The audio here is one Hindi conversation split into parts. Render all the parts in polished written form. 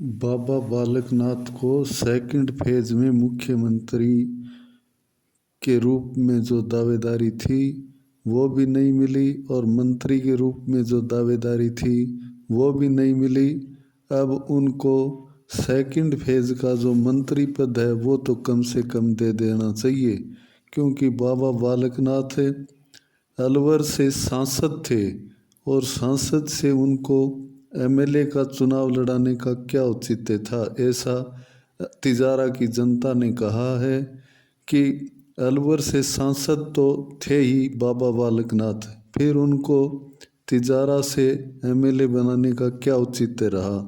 बाबा बालकनाथ को सेकंड फेज में मुख्यमंत्री के रूप में जो दावेदारी थी वो भी नहीं मिली और मंत्री के रूप में जो दावेदारी थी वो भी नहीं मिली। अब उनको सेकंड फेज का जो मंत्री पद है वो तो कम से कम दे देना चाहिए, क्योंकि बाबा बालकनाथ अलवर से सांसद थे और सांसद से उनको एमएलए का चुनाव लड़ाने का क्या औचित्य था। ऐसा तिजारा की जनता ने कहा है कि अलवर से सांसद तो थे ही बाबा बालकनाथ, फिर उनको तिजारा से एमएलए बनाने का क्या औचित्य रहा।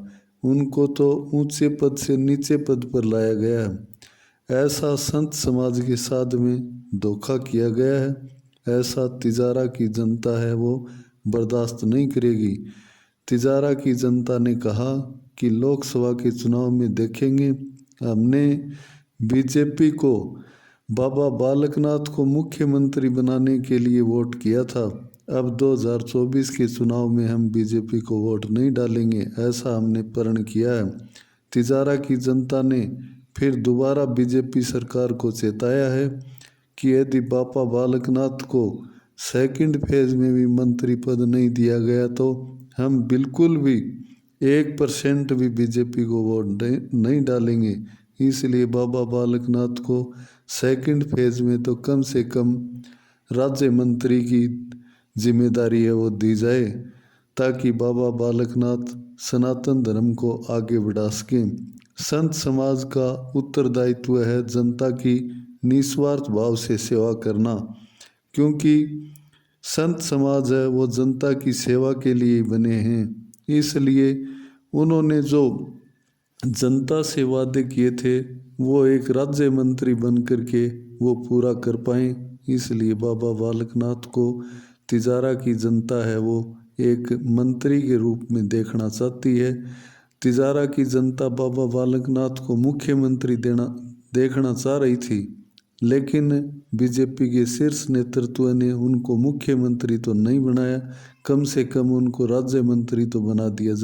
उनको तो ऊंचे पद से नीचे पद पर लाया गया है। ऐसा संत समाज के साथ में धोखा किया गया है। ऐसा तिजारा की जनता है वो बर्दाश्त नहीं करेगी। तिजारा की जनता ने कहा कि लोकसभा के चुनाव में देखेंगे। हमने बीजेपी को बाबा बालकनाथ को मुख्यमंत्री बनाने के लिए वोट किया था। अब 2024 के चुनाव में हम बीजेपी को वोट नहीं डालेंगे, ऐसा हमने प्रण किया है। तिजारा की जनता ने फिर दोबारा बीजेपी सरकार को चेताया है कि यदि बाबा बालकनाथ को सेकंड फेज में भी मंत्री पद नहीं दिया गया तो हम बिल्कुल भी 1% भी बीजेपी को वोट नहीं डालेंगे। इसलिए बाबा बालकनाथ को सेकंड फेज में तो कम से कम राज्य मंत्री की जिम्मेदारी है वो दी जाए, ताकि बाबा बालकनाथ सनातन धर्म को आगे बढ़ा सकें। संत समाज का उत्तरदायित्व है जनता की निस्वार्थ भाव से सेवा करना, क्योंकि संत समाज है वो जनता की सेवा के लिए बने हैं। इसलिए उन्होंने जो जनता से वादे किए थे वो एक राज्य मंत्री बन कर के वो पूरा कर पाएँ। इसलिए बाबा बालकनाथ को तिजारा की जनता है वो एक मंत्री के रूप में देखना चाहती है। तिजारा की जनता बाबा बालकनाथ को मुख्यमंत्री देखना चाह रही थी, लेकिन बीजेपी के शीर्ष नेतृत्व ने उनको मुख्यमंत्री तो नहीं बनाया, कम से कम उनको राज्य मंत्री तो बना दिया।